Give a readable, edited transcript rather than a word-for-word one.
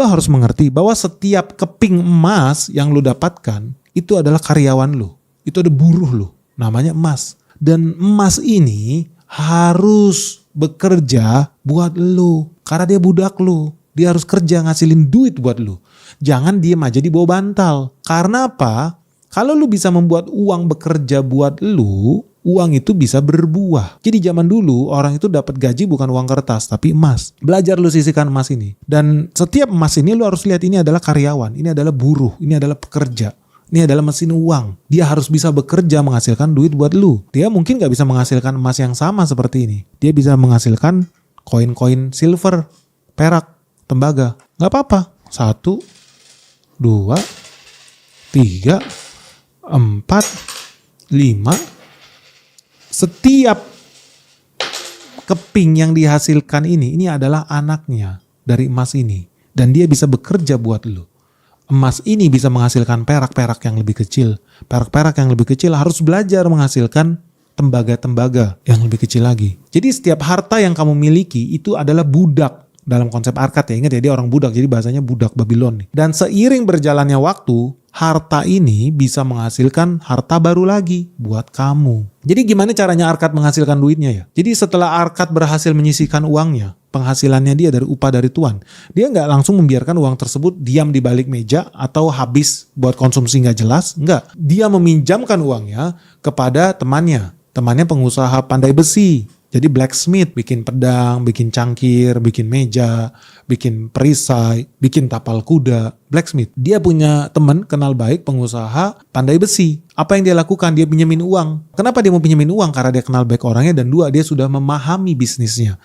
Lo harus mengerti bahwa setiap keping emas yang lo dapatkan itu adalah karyawan lo. Itu ada buruh lo, namanya emas. Dan emas ini harus bekerja buat lo karena dia budak lo. Dia harus kerja ngasilin duit buat lo. Jangan diem aja di bawah bantal. Karena apa? Kalau lu bisa membuat uang bekerja buat lu, uang itu bisa berbuah. Jadi zaman dulu orang itu dapat gaji bukan uang kertas tapi emas. Belajar lu sisihkan emas ini. Dan setiap emas ini lu harus lihat ini adalah karyawan, ini adalah buruh, ini adalah pekerja. Ini adalah mesin uang. Dia harus bisa bekerja menghasilkan duit buat lu. Dia mungkin gak bisa menghasilkan emas yang sama seperti ini. Dia bisa menghasilkan koin-koin silver, perak, tembaga. Gak apa-apa. 1, 2, 3, 4, 5. Setiap keping yang dihasilkan ini adalah anaknya dari emas ini. Dan dia bisa bekerja buat lu. Emas ini bisa menghasilkan perak-perak yang lebih kecil. Perak-perak yang lebih kecil harus belajar menghasilkan tembaga-tembaga yang lebih kecil lagi. Jadi setiap harta yang kamu miliki itu adalah budak. Dalam konsep Arkad ya, ingat ya dia orang budak, jadi bahasanya budak Babylon nih. Dan seiring berjalannya waktu, harta ini bisa menghasilkan harta baru lagi buat kamu. Jadi gimana caranya Arkad menghasilkan duitnya ya? Jadi setelah Arkad berhasil menyisihkan uangnya, penghasilannya dia dari upah dari Tuan, dia nggak langsung membiarkan uang tersebut diam di balik meja atau habis buat konsumsi nggak jelas, nggak. Dia meminjamkan uangnya kepada temannya pengusaha pandai besi. Jadi blacksmith, bikin pedang, bikin cangkir, bikin meja, bikin perisai, bikin tapal kuda, blacksmith. Dia punya teman kenal baik pengusaha pandai besi. Apa yang dia lakukan? Dia pinjemin uang. Kenapa dia mau pinjemin uang? Karena dia kenal baik orangnya dan 2, dia sudah memahami bisnisnya.